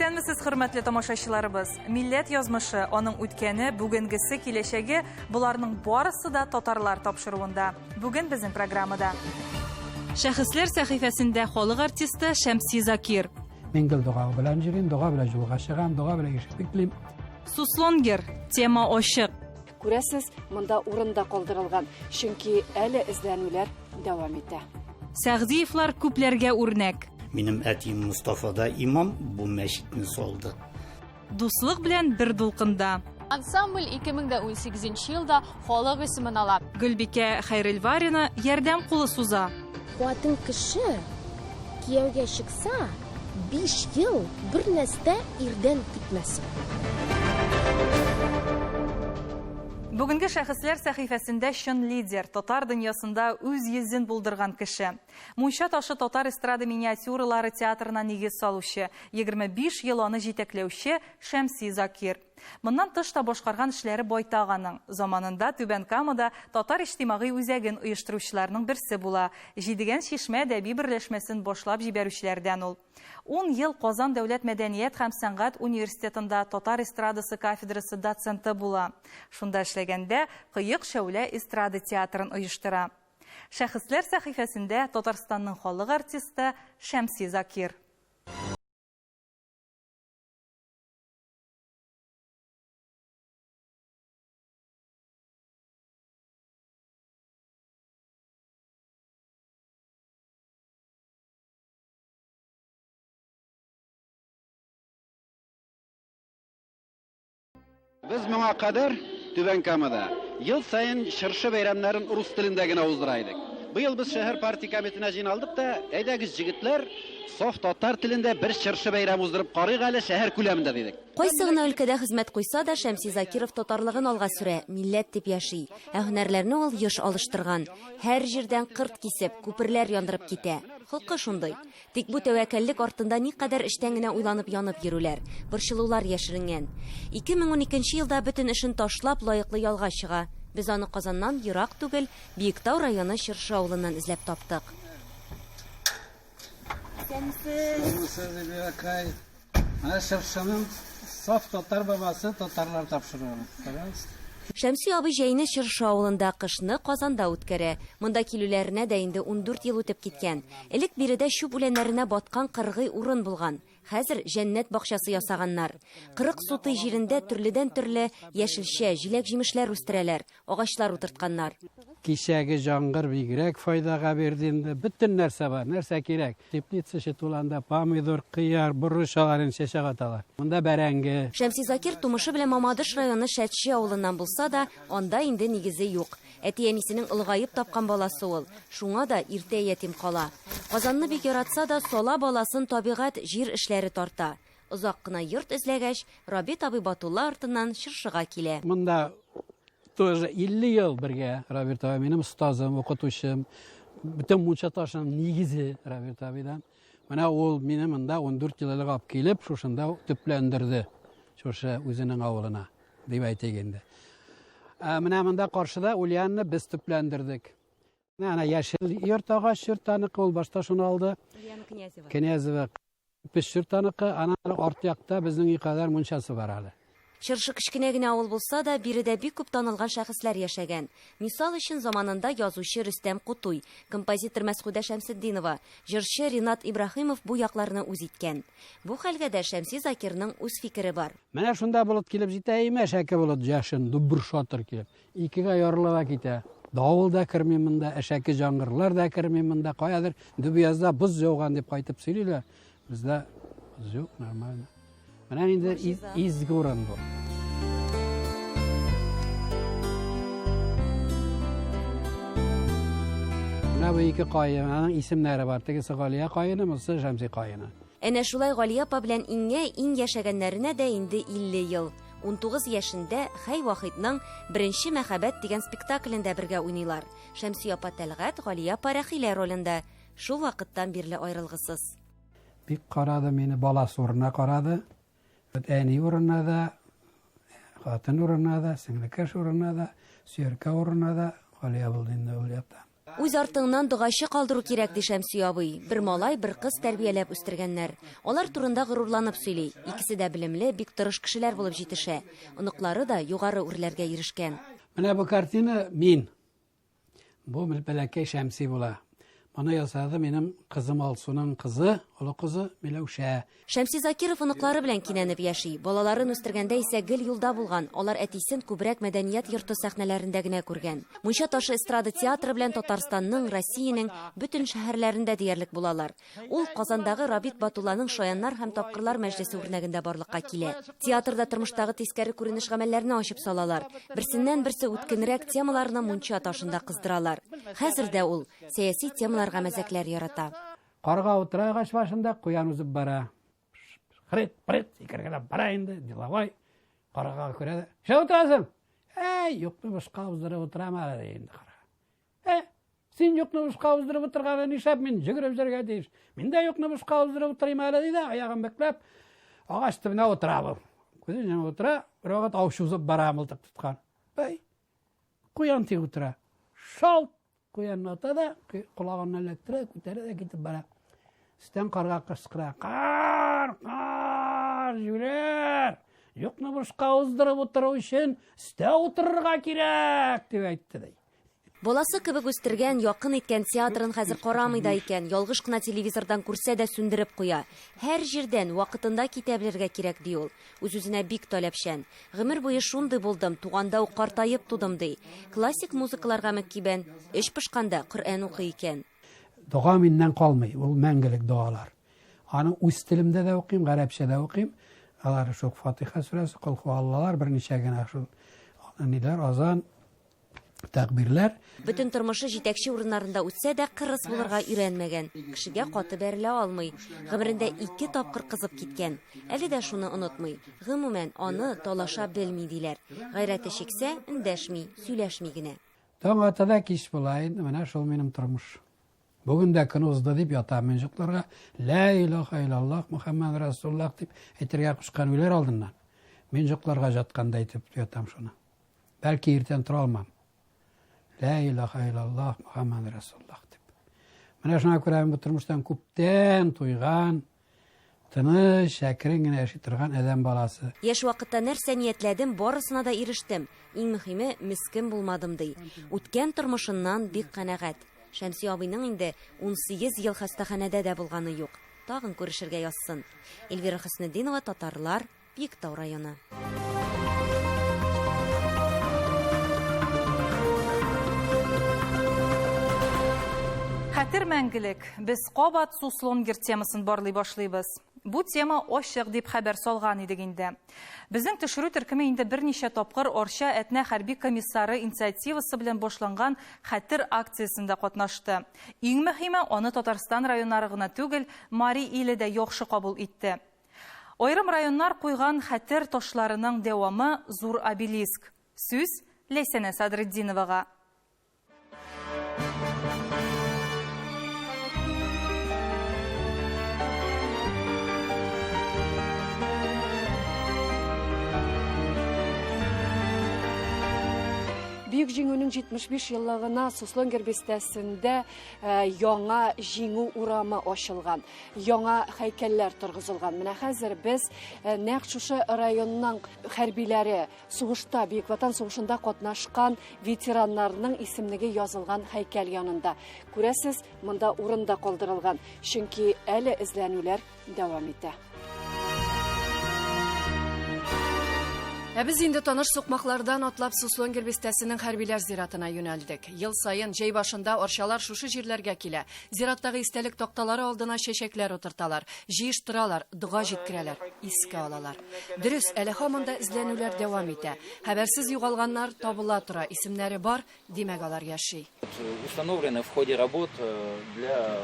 Исәнмесез, хөрмәтле тамашачыларыбыз. Милләт язмышы, аның үткәне, бүгенгесе, киләчәге, буларның барысы да татарлар тапшыруында. Бүген безнең программада. Шәхесләр сәхифәсендә халык артисты Шәмси Закир. Мин гел дуга белән җөрим, дуга белән юлга чыгам, дуга белән ишек биклим. Суслонгер, тема ачык. Күрәсез, монда урында калдырылган, чөнки әле эзләнүләр дәвам итә. Сәгъдиевлар күпләргә үрнәк. Минем әтием Мустафада имам бу мәчетне салды. Дуслык белән бер дулкында. Ансамбль 2018 елда халык исемен ала. Гөлбикә Хәйрелварина ярдәм кулы суза. Хатын кеше кияүгә чыкса, 5 ел бер нәрсә ирдән китмәс. Бүгенге шәхесләр сәхифәсендә чын лидер, татар дөньясында үз йөзен булдырган кеше. Мунча ташы татар эстрада миниатюралары театрына нигез салучы, 25 ел аны җитәкләүче Шәмси Закир. Моннан тыш та башкарган эшләре байтаганың. Заманында Түбән Камада татар иҗтимагый үзәген оештыручыларның берсе була. Җидегән Чишмә әдәби берләшмәсен башлап җибәрүчеләрдән ул. 10 ел Казан дәүләт мәдәният һәм сәнгать университетында татар эстрадасы кафедрасы доценты була. Шунда эшләгәндә Кыек Шәүлә эстрада театрын оештыра. Шәхесләр сәхифәсендә Татарстанның халык артисты Шәмси Закир. Biz моңа кадәр Түбән Камада ел сайын чыршы бәйрәмнәрен рус телендә генә уздыра идек. Быел без шәһәр партия комитетына җыйналдык та, әйдәгез җегетләр, саф татар телендә бер чыршы бәйрәм уздырып карыйк әле шәһәр күләмендә дидек. Кайсы гына өлкәдә хезмәт куйса да, Шәмси Закиров татарлыгын алга сөрә, милләт дип яши. Ә һөнәрләрне ул еш алыштырган. Һәр җирдән кырт кисеп, күперләр яндырып китә. Холкы шундый. Тик бу тәвәккәллек артында никадәр эштән генә уйланып янып йөрүләр. Борчылулар яшеренгән. 2012 елда бөтен эшен ташлап лаеклы ялга чыга. Без аны Казаннан ерак түгел, Биектау районы Чыршы авылыннан эзләп таптык. Саф татар бабасы татарлар тапшырыр. Шәмси абый җәйне Чыршы авылында, кышны Казанда үткәрә. Монда килүләренә дә инде 14 ел үтеп киткән. Элек биредә чүп үләннәренә баткан кыргый урын булган. Хәзер җәннәт бакчасы ясаганнар. 40 суты җирендә төрледән төрле яшелчә, җиләк-җимешләр үстерәләр, агачлар утыртканнар. Кичәге җаңгыр бигрәк файдага бирде инде. Бөтен нәрсә бар, нәрсә кирәк. Теплица шетуланда помидор, кыяр, бурыш аларын чәчәк аталар. Монда бәрәңге. Шәмси Закир тумышы белән Мамадыш районы Шәтче авылыннан булса да, анда инде нигезе юк. Әти-әнисенең ылгайып тапкан баласы ул. Шуңа да иртә ятим кала. Казанны бик яратса да, сала баласын табигать җир эшләре тарта. Озак кына йорт эзләгәч, Рабит абый Батулла артыннан Чыршыга килә. Монда тоже 50 ел бергә Рабит абый минем остазым, укытучым. Бөтен мунча ташының нигезе Рабит абыйдан. Менә ул мине монда 14 ел элек алып килеп, шушында төпләндерде. Чыршы үзенең авылына дип әйтегәндә. Менә монда каршыда Ульянны без төпләндердек. Менә яшел йорт агач йорттаныкы ул башта шуны алды. Князева Пешчертаныкы, ана арт якта безнең икәдәр мунчасы бар әле. Чыршы кечкенә генә авыл булса да, биредә бик күп танылган шәхесләр яшәгән. Мисал өчен заманында язучы Рөстәм Кутуй, композитор Мәсгүдә Шәмсетдинова, җырчы Ринат Ибраһимов бу якларны үз иткән. Бу хәлгә дә Шәмси Закирның үз фикере бар. Менә шунда булып килеп җитә имеш, әкә булып җашын, дубыр шатыр килеп. Икегә ярылыга китә. Давыл да керми монда, әшәке җаңгырлар да керми монда, каядыр Дүбиязда боз жауган дип кайтып сөйлиләр. Бездә юк, нормально. Менә инде изге урын бу. Менә бу ике каеның исемнәре бар. Тегесе Галия каены, монысы Шәмси каены. Әнә шулай Галия апа белән иң яшәгәннәренә дә инде 50 ел. 19 яшендә Хәй Вахитның «Беренче мәхәббәт» дигән спектаклендә бергә уйныйлар. Шәмси апа Тәлгать, Галия апа Рәхилә ролендә. Шул вакыттан бирле аерылгысыз. Бик карады мине, баласы урынына карады. Әни урынына да, хатын урынына да, сеңлекәш урынына да, сөйәркә урынына да, Галия булды инде ул якта. Үз артыңнан догачы калдыру кирәк ди Шәмсия абый. Бер малай, бер кыз тәрбияләп үстергәннәр. Алар турында горурланып сөйли. Икесе дә белемле, бик тырыш кешеләр булып җитешә. Оныклары да югары үрләргә ирешкән. Менә бу картина мин. Бу бәләкәй Шәмси була. Моны ясады минем кызым Алсуның кызы, олы кызы Миләүшә. Шәмси Закиров оныклары белән кинәнеп яши. Балаларын үстергәндә исә гел юлда булган. Алар әтисен күбрәк мәдәният йорты сәхнәләрендә генә күргән. Мунча ташы эстрада театры белән Татарстанның, Россиянең бөтен шәһәрләрендә диярлек булалар. Ул Казандагы Рабит Батулланың Шаяннар һәм Тапкырлар мәҗлесе үрнәгендә барлыкка килә. Театрда тормыштагы тискәре күренеш гамәлләрне ачып салалар. Берсеннән берсе үткенрәк темаларны Мунча ташында кыздыралар. Хәзер дә ул сәяси темаларга мәзәкләр ярата. Карга утыра агач башында куян узып бара. Хрет, икергә бара инде, деловой. Карга күрә. Шә утырасың? Юкны башка уздырып утырам әле инде кара. Син юкны башка уздырып утырган ишәп мин җигрәп җәргә диш. Мин дә юкны башка уздырып утырыйм әле диде, аягын бәкләп. Агач төбенә утыра. Күзенә утыра, бер вакыт аушы узып бара мылтык тоткан. Куян ти утыра. Шалт куян атада, колагын эләктерә, күтәрә дә китеп бара. Стен карга кычкыра. Кар, җүләр. Юкны башка уздырып утыру өчен стә утырырга кирәк дип әйтте ди. Баласы кебек үстергән, якын иткән театрын хәзер карамый да икән. Ялгыш кына телевизордан күрсә дә сүндереп куя. Һәр җирдән вакытында китә белергә кирәк ди ул. Үз-үзенә бик таләпчән. Гомер буе шундый булдым, туганда ук картаеп тудым ди. Классик музыкаларга мөкибән, эш пышканда Коръән укый икән. Дуга миннән калмый, ул мәңгелек дуалар. Аны үз телемдә дә укыйм, гарәпчәдә укыйм. Алар шул Фатиха сүрәсе, Кул хуаллалар, берничә генә шул ниләр, азан, тәкбирләр. Бөтен тормышы җитәкче урыннарында үтсә дә кырыс булырга өйрәнмәгән. Кешегә каты бәрелә алмый. Гомерендә 2 тапкыр кызып киткән. Әле дә шуны онытмый. Гомумән аны талаша белми диләр. Гайрәте чиксә, эндәшми, сөйләшми генә. Таң атада кич була инде, менә шул минем тормыш. Бүген дә көн узды дип ятам мин җокларга. Ла илаха иллаллах Мухаммад Расулуллах дип әйтергә кушкан үләр алдыннан. Мин җокларга жатканда әйтеп ятам шуны. Бәлки иртән тора алмам. Ла илаха иллаллах Мухаммад Расулуллах дип. Менә шуңа күрә бу тормыштан күптән туйган, тыныч, әкрен генә яши торган адәм баласы. Яшь вакытта нәрсә ниятләдем, барысына да ирештем. Иң мөһиме, мискин булмадым ди. Үткән тормышыннан бик канәгать. Шәмси абыйның инде 18 ел хастаханәдә дә булганы юк. Тагын күрешергә язсын. Эльвира Хөснетдинова, Татарлар, Биектау районы. Хәтер мәңгелек. Без кабат Суслонгер темасын барлый башлыйбыз. Бу тема ачык дип хәбәр салган идек инде. Безнең төшерү төркеме инде берничә тапкыр Орча әтнә хәрби комиссары инициативасы белән башланган хәтер акциясендә катнашты. Иң мөһиме, аны Татарстан районнары гына түгел, Мари иле дә яхшы кабул итте. Айрым районнар куйган хәтер ташларының дәвамы зур обелиск. Сүз Ләйсәнә Садретдиновага. Бүйек җиңүнең 75 еллыгына Суслонгер бистәсендә яңа җиңү урамы ачылган. Яңа һәйкәлләр торгызылган. Менә хәзер без нәкъ шушы районның хәрбиләре, сугышта, Бөек Ватан сугышында катнашкан ветераннарның исемлеге язылган һәйкәл янында. Күрәсез, монда урында калдырылган, чөнки әле эзләнүләр дәвам итә. Без инде таныш сукмаклардан атлап Суслонгер бистәсенең хәрбиләр зиратына юнәлдек. Ел сайын җәй башында арчалар шушы җирләргә килә. Зираттагы истәлек такталары алдына чәчәкләр утырталар, җыештыралар, дуга җиткерәләр, искә алалар. Дөрес, әле һаман да эзләнүләр дәвам итә. Хәбәрсез югалганнар табыла тора, исемнәре бар, димәк алар яши. Установлены в ходе работ для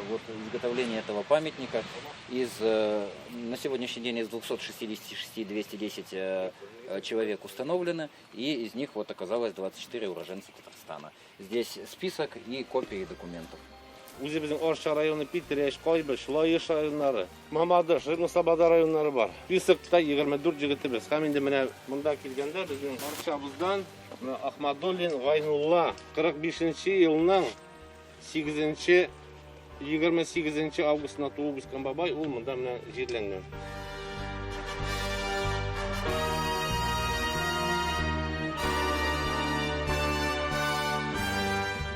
изготовления этого памятника на сегодняшний день из 266 210 человек установлено, и из них оказалось 24 уроженца Татарстана. Здесь список и копии документов. Үзебезнең Арча районы, Питер, Кайбы, Шулайыш районнары, Мамадыш, Нусабада районнары бар. Списокта 24 җегетебез. Һәм инде менә монда килгәндә безнең Арчабыздан Ахмадуллин Гайнулла 45 елның 28 августына туып өскен бабай, ол мында мына жерленген.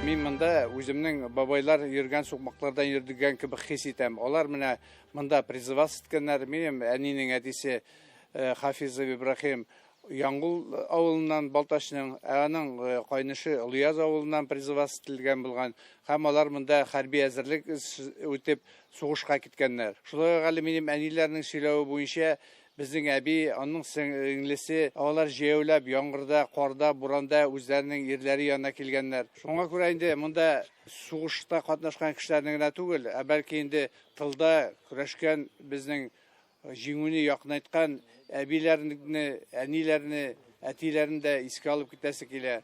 Мен мында өзімнің бабайлар ерген соқмақлардан ердіген кібі хес етем. Олар мында призывас еткенлер. Менің әненің әдесі Хафизов Ибрахим Яңғыл ауылынан Балташының, әғаның қайнышы Ұлияз ауылынан призывас етілген болған. Хам олар мында харби әзірлік өтеп соғышқа кеткенлер. Шулай ғалы менің әнелерінің сөйлеуі бойынша біздің әби, оның сіңлісі, олар жеуләп, яңғырда, қорда, буранда өздерінің ерлері янына келгенлер. Шоңа көрі енді мұнда соғышта қатнашқан кішілерінің түгіл, бәлкі енді тылда күрәшкен біздің жеңуіне яқын айтқан әбилеріні, әнилеріні, әтилерін де еске алып кетесі келе.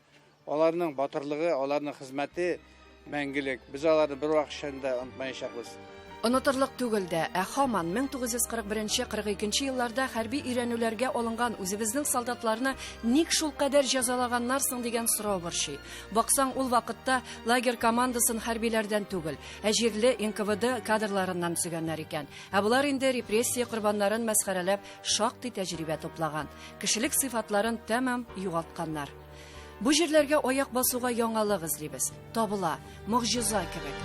Оларының батырлығы, оларының қызметі мәңгілік. Біз оларды бір уақыт ішінде ұнтмайшақпыз. Онотырлык түгелдә, һаман 1941-42 елларда хәрби өйрәнүләргә алынган үзебезнең солдатларны ник шул кадәр җәзалаганнар соң дигән сорау борчый. Баксаң, ул вакытта лагерь командасын хәрбиләрдән түгел, ә җирле НКВД кадрларыннан сөйгәннәр икән. Ә булар инде репрессия корбаннарын мәсхәрәләп шактый тәҗрибә топлаган. Кешелек сыйфатларын тәмам югалтканнар. Бу җирләргә аяк басуга яңалык эзлибез. Табыла, могҗиза кебек.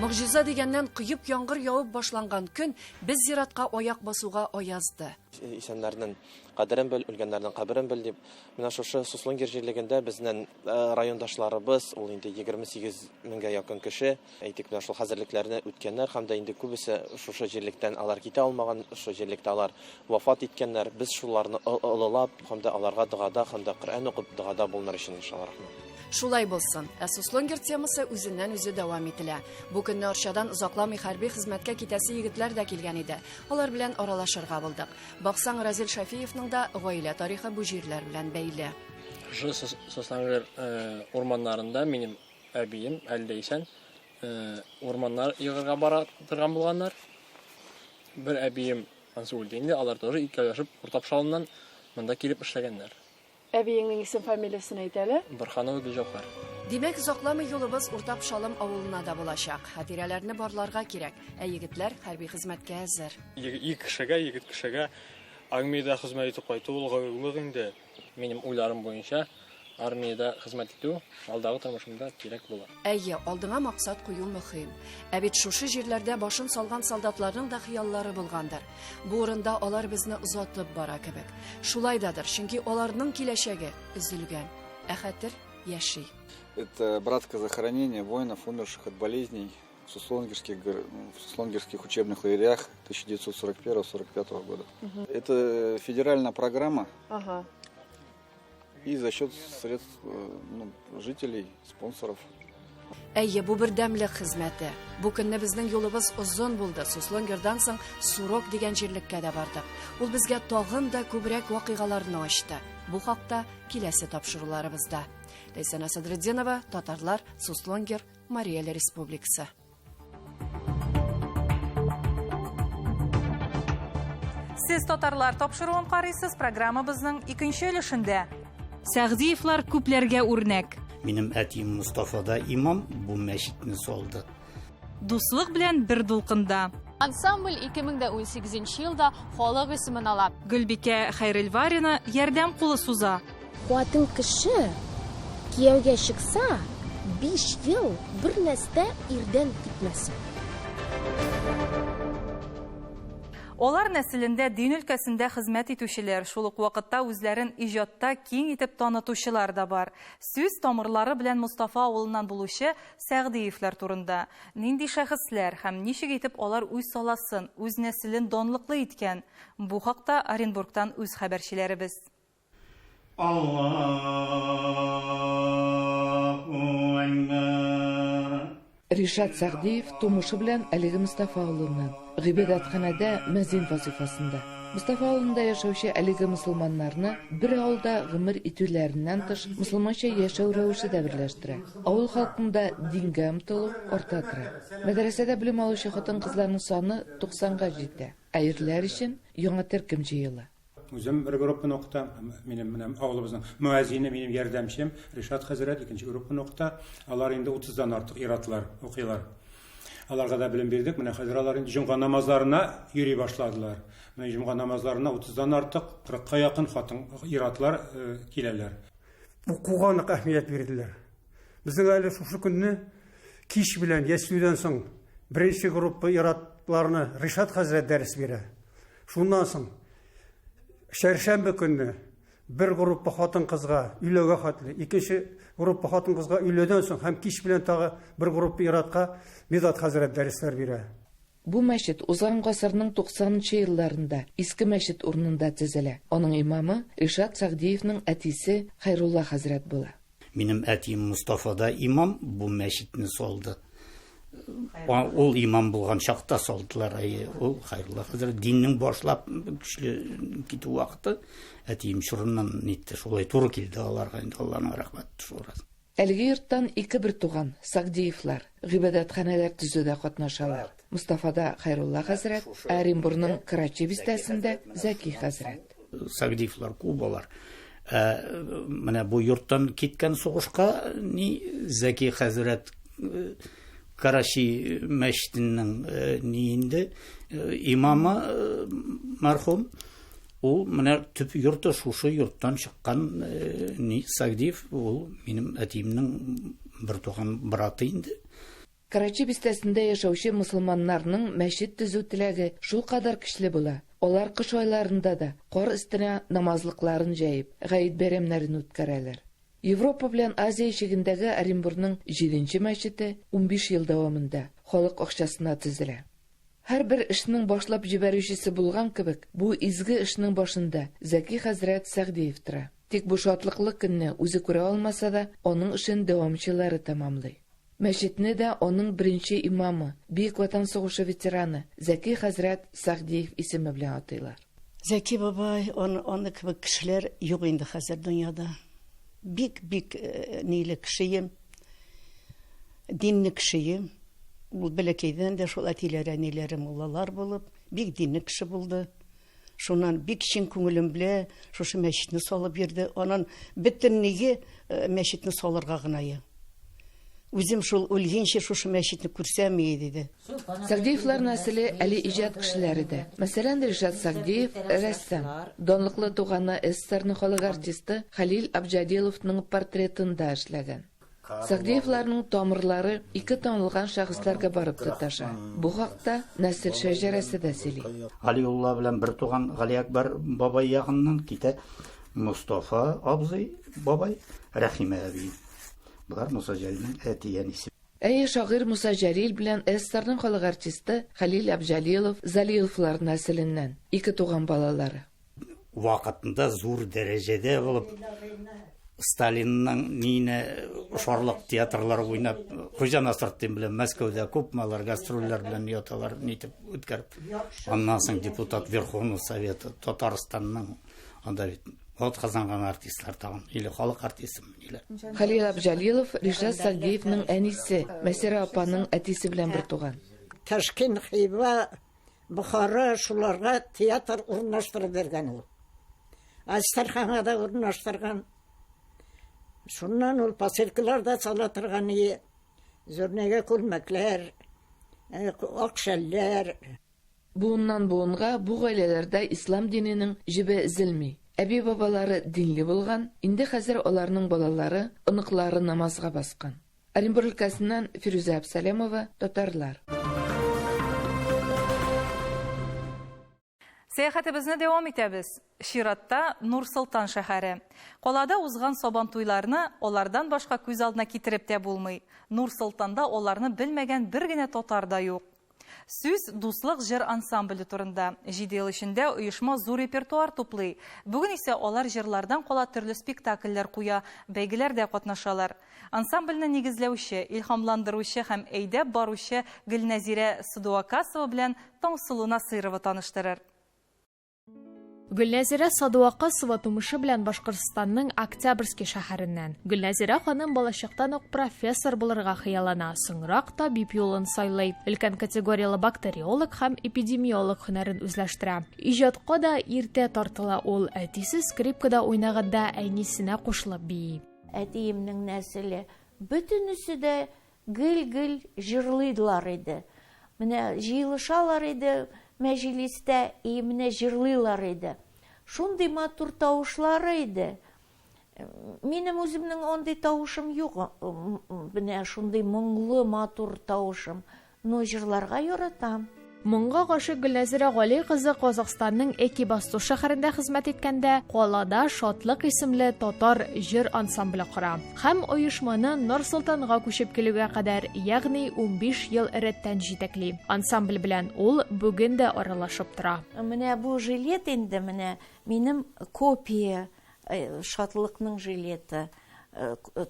Могҗиза дигәннән кыйып яңгыр явып башланган көн без зиратка аяк басуга аязды. Исәннәрнең кадерен бел, үлгәннәрнең каберен бел дип, менә шушы Суслонгер җирлегендә безнең райондашларыбыз, ул инде 28 меңгә якын кеше, әйтик, менә шул хәзерлекләрне үткәннәр һәм дә инде күбесе шушы җирлектән алар китә алмаган, шушы җирлектә алар вафат иткәннәр. Без шуларны олылап, һәм дә аларга догада, һәм дә Коръән укып догада булныр өчен иншаллах. Шулай булсын. Ә Суслонгер темасы үзеннән үзе дәвам ителә. Бу көнне Арчадан озакламый хәрби хезмәткә китәсе егетләр дә килгән иде. Алар белән аралашырга булдык. Баксаң, Разил Шафиевның да гаилә тарихы бу җирләр белән бәйле. Суслонгер урманнарында минем әбием әлдә исән урманнар йыгырга бара торган булганнар. Бер әбием ансы үлде инде, алар тоже икәүләшеп уртапшалыннан монда килеп эшләгәннәр. Әбиеңнең исем фамилиясын әйт әле. Борханов Гөлҗавһар. Димәк, озакламый юлыбыз Уртапшалым авылына да булачак. Хатирәләрне барларга кирәк, ә егетләр хәрби хезмәткә әзер. Егет кешегә армиядә хезмәт итеп кайту ул гомер инде. Минем уйларым буенча армиядә хезмәт итү алдагы тормышымда кирәк була. Әйе, алдыңа максат кую мөһим. Ә бит шушы җирләрдә башын салган солдатларның да хыяллары булгандыр. Бу урында алар безне озатып бара кебек. Шулайдадыр, чөнки аларның киләчәге өзелгән. Ә хәтер яши. Это братское захоронение воинов, умерших от болезней в суслонгерских учебных лагерях 1941-1945 года. Это федеральная программа. И за счет средств жителей, спонсоров. Әйе, бу бер дәмлек хезмәте. Бу көнне безнең юлыбыз озын булды. Суслонгердан соң Сурок дигән җирлеккә дә бардык. Ул безгә тагын да күбрәк вакыйгаларны ачты. Бу хакта киләсе тапшыруларыбызда. Ләйсән Асадретдинова, Татарлар, Суслонгер, Мария Эл Республикасы. Сез татарлар тапшыруын карыйсыз, программабызның икенче өлешендә. Сәгъдиевлар күпләргә үрнәк. Минем әтием Мустафа да имам бу мәчетне салды. Дуслык белән бер дулкында. Ансамбль 2018 елда халык исемен ала. Гөлбикә Хәйрелварина ярдәм кулы суза. Хатын кеше кияүгә чыкса, 5 ел бер нәрсә ирдән китмәсен. Олар нәселендә дин өлкәсендә хезмәт итүчеләр, шул ук вакытта үзләрен иҗатта киң итеп танытучылар да бар. Сүз тамырлары белән Мустафа авылыннан булучы Сәгъдиевләр турында. Нинди шәхесләр һәм ничек итеп алар үз саласын, үз нәселен данлыклы иткән? Бу хакта Оренбургтан үз хәбәрчеләребез. Ришат Сәгъдиев тумышы белән әлеге Мустафа авылыннан. Гыйбадәтханәдә мәзин вазифасында. Мустафа авылында яшәүче әлеге мусулманнарны бер авылда гомер итүләреннән тыш мусулманча яшәү рәвеше дә берләштерә. Авыл халкында дингә омтылу арта тора. Мәдрәсәдә белем алучы хатын-кызларның саны 90-га җитә. Әйрләр өчен яңа төркем җыела. Үзем бер группаны укытам. Минем авылыбызның муазине, минем ярдәмчем Ришат хәзрәт икенче группаны укыта. Алар инде 30-дан артык иратлар укыйлар. Аларга да белем бирдек. Менә хәзер алар инде җомга намазларына йөри башладылар. Менә җомга намазларына 30-дан артык 40-ка якын хатын иратлар киләләр. Укуга нык әһмият бирделәр. Безнең әле шушы көнне кич белән яслүдән соң беренче группа иратларны Ришат хәзрәт дәрес бирә. Шуннан соң шәршәмбе көнне бер группа хатын кызга өйләгә хатлы, икенче группа хатын кызга өйләдән соң һәм кич белән тагы бер группа иратка Медат хәзрәт дәресләр бирә. Бу мәчет узган гасырның 90-нчы елларында иске мәчет урынында төзелә. Аның имамы Ришат Сагдиевның әтисе Хайрулла хәзрәт була. Минем әтием Мустафа да имам бу мәчетне салды. Ул имам булган чакта салдылар. Ул Хайрулла хәзрәт диннең башлап көчле китү вакыты әтием шурыннан нитте. Шулай туры килде аларга, инде Аллаһның рәхмәте шурасы. Әлеге йорттан ике бер туган Сагдиевлар гыйбадәтханәләр төзүдә катнашалар. Мустафада Хайрулла хәзрәт, Оренбургның Карачи бистәсендә Зәки хәзрәт. Сагдиевлар кубалар. Менә бу йорттан киткән сугышка Зәки хәзрәт Карачи мәчетенең инде имамы мәрхүм. Ул менә төп йорты шушы йорттан чыккан Сагдиев, ул минем әтиемнең бер туган браты инде. Карачи бистәсендә яшәүче мусламаннарның мәчет төзү теләге шул кадәр көчле була. Алар кыш айларында да кар өстенә намазлыкларын җәеп, гайд бәйрәмнәрен үткәрәләр. Европа белән Азия ишегендәге Оренбургның 7нче мәчете 15 ел дәвамында халык акчасына төзелә. Һәр бер эшнең башлап җибәрүчесе булган кебек, бу изге эшнең башында Зәки хәзрәт Сагдиев тора. Тик бу шатлыклы көнне үзе күрә алмаса да, аның эшен дәвамчылары тәмамлый. Мәчетне дә аның беренче имамы, Бөек Ватан сугышы ветераны Зәки хәзрәт Сагдиев исеме белән атыйлар. Зәки бабай, аны кебек кешеләр юк инде хәзер дөньяда. Бик ниле кешем, динле кешем. Ул бәләкәйдән дә шул әтиләре, әниләре муллалар булып, бик динле кеше булды. Шуннан бик чын күңелем белән шушы мәчетне салып бирде. Анан бөтенлеге мәчетне салырга гынае. Үзем шул үлгәнче шушы мәчетне күрсәм иде. Сагдиевлар нәселе әле иҗат кешеләре дә. Мәсәлән, Ришат Сагдиев рәссам. Данлыклы туганы СССРның халык артисты Халил Абджадиловның портретында эшләгән. Сагдиевларның тамырлары ике танылган шәхесләргә барып тоташа. Бу хакта нәсел шәҗәрәсе дә сөйли. Алиулла белән бер туган Гали Акбар бабай ягыннан китә Мустафа абзый бабай, Рәхимә әби. Булар Муса Җәлилнең әти-әнисе. Әйе, шагыйрь Муса Җәлил белән СССРның халык артисты Халил Абджалилов Залиловлар нәселеннән ике туган балалары. Вакытында зур дәрәҗәдә булып Сталинның нине шарлык театрлар уйнап, Хуҗа Насретдин белән Мәскәүдә күпмәләр гастрольләр белән яталар, нитеп үткәреп. Аннан соң депутат Верховный Советы Татарстанның анда бит атказанган артистлар тагын, или халык артисты миләр. Халил Абджалилов Ришат Сагдиевның әнисе, Мәсәра апаның әтисе белән бер туган. Ташкент, Хива, Бухара шуларга театр урнаштырып бергән ул. Астарханада урнаштырган. Шуннан ул поселкалар да сала торган ие. Зөрнәгә күлмәкләр, акшәлләр. Буыннан буынга бу гаиләләрдә ислам диненең җибе зилми. Әби бабалары динле булган, инде хәзер аларның балалары, оныклары намазга баскан. Оренбург өлкәсеннән Фирүзә Абсалямова, Татарлар. Сәяхәтебезне дәвам итәбез. Ширатта Нур-Султан шәһәре. Калада узган сабан туйларны алардан башка күз алдына китереп тә булмый. Нур-Султанда аларны белмәгән бер генә татар да юк. Сүз дуслык җыр ансамбле турында. 7 ел эчендә оешма зур репертуар туплый. Бүген исә алар җырлардан кала төрле спектакльләр куя, бәйгеләрдә катнашалар. Ансамбльне нигезләүче, илһамландыручы һәм әйдәп баручы Гөлнәзирә Сыдуакасова белән Таңсылу Насырова таныштырыр. Гөлнәзирә Садуақасова тумышы белән Башкортстанның Октябрьский шәһәреннән. Гөлнәзирә ханым балачактан ук профессор булырга хыяллана, соңрак табиб юлын сайлый. Өлкән категориялы бактериолог һәм эпидемиолог һөнәрен үзләштерә. Иҗатка да иртә тартыла ул. Әтисе скрипкада уйнаганда әнисенә кушылып бии. Әтиемнең нәселе бөтенесе дә гел-гел җырлыйлар иде. Менә җыелышалар иде мәҗлистә, менә җырлыйлар иде. Шундый матур тавышлары иде. Минем үземнең андый тавышым юк. Менә шундый моңлы матур тавышым. Но җырларга яратам. Моңга гашык Гөлнәзирә Гали кызы Казакъстанның Экибасту шәһәрендә хезмәт иткәндә, калада Шатлык исемле татар җыр ансамбле кора. Һәм оешманы Нур-Султанга күчеп килүгә кадәр, ягъни 15 ел рәттән җитәкли. Ансамбль белән ул бүген дә аралашып тора. Менә бу жилет инде менә минем копия Шатлыкның жилеты.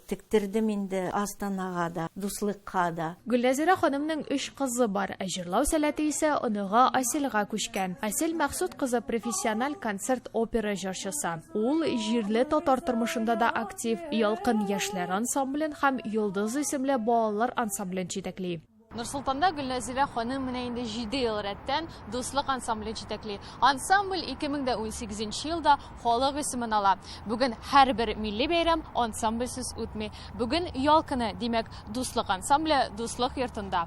Тектердем инде Астанага да, Дуслыкка да. Гөлнәзирә ханымның 3 кызы бар. Җырлау сәләте исә оныга Аселга күчкән. Асел Мәхсүд кызы профессиональ концерт опера җырчысы. Ул җирле татар тормышында да актив, Ялкын яшьләр ансамблен һәм Йолдыз исемле балалар ансамблен җитәкли. Нурсултанда Гөлнәзирә ханым менә инде 7 ел рәттән дуслык ансамблен җитәкли. Ансамбль 2018 елда халык исемен ала. Бүген һәрбер милли бәйрәм ансамбльсез үтми. Бүген Ялкыны, димәк, дуслык ансамбле дуслык йортында.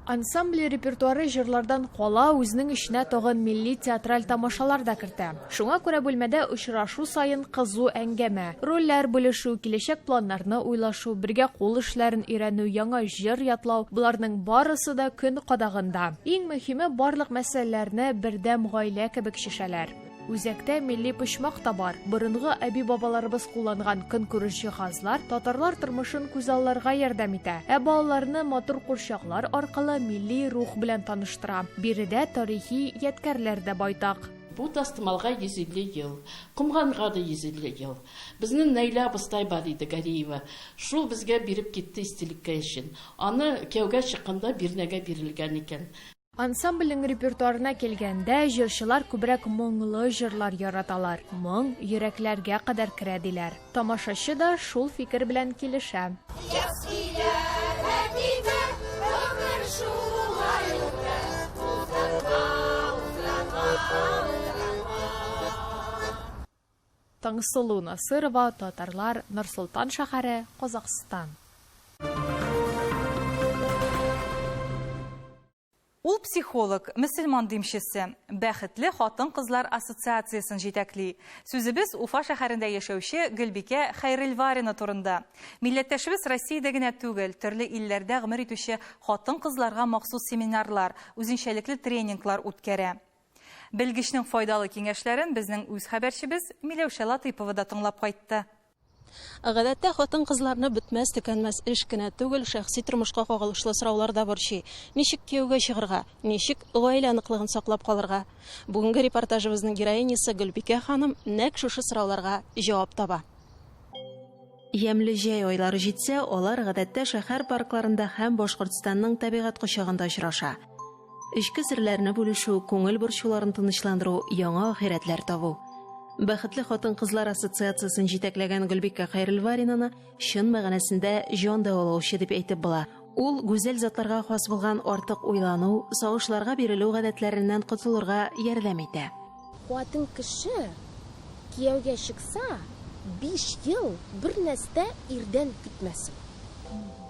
Ансамбль репертуары җырлардан кала үзенең эченә тагын милли театраль тамашалар да кертә. Шуңа күрә бүлмәдә очрашу сайын кызу әңгәмә, рольләр бүлешү, киләчәк планнарны уйлашу, бергә кул эшләрен өйрәнү, яңа җыр ятлау, буларның барысы да көн кадагында. Иң мөһиме, барлык мәсьәләләрне бердәм гаилә кебек шишәләр. Үзәктә милли почмак та бар. Борынгы әби-бабаларыбыз кулланган көнкүреш җиһазлар татарлар тормышын күзалларга ярдәм итә. Балаларны матур курчаклар аркылы милли рух белән таныштыра. Биредә тарихи ядкәрләр дә байтак. Бу Тастымалга 150 ел, Кумганга да 150 ел. Безнең Нәйлә абыстай бар иде, Гариева. Шул безгә биреп китте истелеккә өчен. Аны кияүгә чыкканда бирнәгә бирелгән икән. Ансамбльнең репертуарына килгәндә, җырчылар күбрәк моңлы җырлар яраталар. Моң йөрәкләргә кадәр керә диләр. Тамашачы да шул фикер белән килешә. Таңсылу Насырова, татарлар, Нур-Султан шәһәре, Казакъстан. Ул психолог, мөселман димчесе, бәхетле хатын-кызлар ассоциациясын җитәкли. Сүзебез Уфа шәһәрендә яшәүче Гөлбикә Хәйрелварина турында. Милләттәшебез Россиядә генә түгел, төрле илләрдә гомер итүче хатын-кызларга махсус семинарлар, үзенчәлекле тренинглар үткәрә. Белгечнең файдалы киңәшләрен безнең үз хәбәрчебез Миләүшә Латыйпова да тыңлап кайтты. Гадәттә хатын-кызларны бетмәс төкәнмәс эш кенә түгел, шәхси тормышка кагылышлы сораулар да борчый. Ничек кияүгә чыгарга, ничек гаилә аныклыгын саклап калырга? Бүгенге репортажыбызның героинясы Гөлбикә ханым нәкъ шушы сорауларга җавап таба. Ямлы җәй айлары җитсә, алар гадәттә шәһәр паркларында һәм Башкортстанның табигать кочагында очраша. Эчке серләрне бүлешү, күңел борчуларын тынычландыру, яңа ахирәтләр табу. Бәхетле хатын-кызлар ассоциациясын җитәкләгән Гөлбикә Хәйрелваринаны чын мәгънәсендә җан дәвалаучы дип әйтеп була. Ул гүзәл затларга хас булган артык уйлану, сагышларга бирелү гадәтләреннән котылырга ярдәм итә. Хатын кеше кияүгә чыкса, 5 ел бер нәрсә ирдән китмәсен.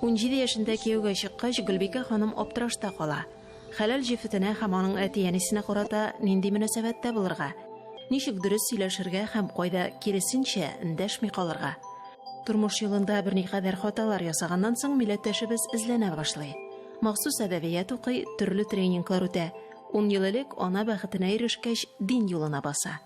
17 яшендә кияүгә чыккач, Гөлбикә ханым аптырашта кала. Хәләл җифетенә һәм аның әти-әнисенә карата нинди мөнәсәбәттә булырга? Ничек дөрес сөйләшергә һәм кайда киресенчә эндәшми калырга? Тормыш юлында берникадәр хаталар ясаганнан соң милләттәшебез эзләнә башлый. Махсус әдәбият укый, төрле тренинглар үтә. 10 ел элек ана бәхетенә ирешкәч, дин юлына баса.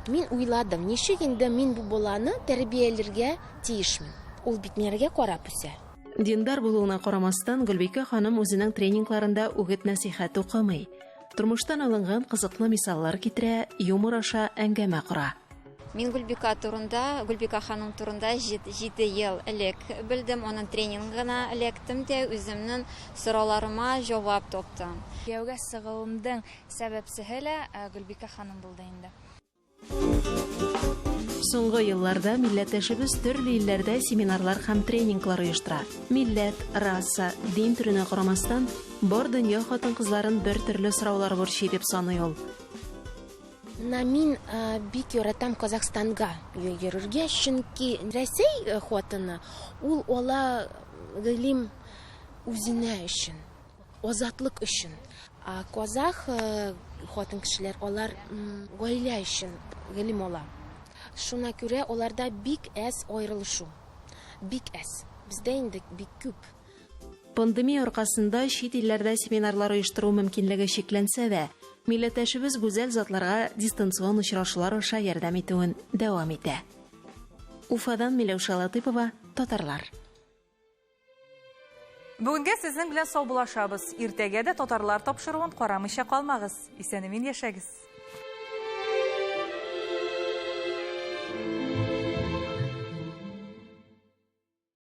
Мин уйладым, ничек инде мин бу баланы тәрбияләргә тиешмен. Ул бит мияргә карап үсә. Диндар булуына карамастан, Гөлбикә ханым үзенең тренингларында үгет-нәсихәт укымый. Тормыштан алынган кызыклы мисаллар китерә, юмор аша әңгәмә кора. Мин Гүлбика ханың турында 7 ел элек белдем, оның тренингына электем де үземнең сорауларыма җавап таптым. Кияүгә сыгылымның сәбәпсеһе лә Гүлбика ханым булды инде. Соңгы елларда милләттәшебез төрле илләрдә семинарлар һәм тренинглар оештыра. Милләт, раса, дин төренә карамастан, бар дөнья хатын-кызларын бер төрле сораулар борчый дип саный ул. Мин бик яратам Казахстанга йөрергә, чөнки Рәсәй хатыны ул ала гыйлем үзенә өчен, азатлык өчен. Казах хатын кешеләр алар гаилә өчен гыйлем ала. Шуңа күрә аларда бик әз аерылышу. Бик әз. Бездә инде бик күп. Пандемия аркасында чит илләрдә семинарлар оештыру мөмкинлеге шикләнсә дә, милләттәшебез гүзәл затларга дистанцион очрашулар аша ярдәм итүен дәвам итә. Уфадан Миләүшә Латыйпова, Татарлар. Бүгенге сезнең белән сау булашабыз. Иртәгә дә татарлар тапшыруын карамыйча калмагыз. Исәнемин яшәгез.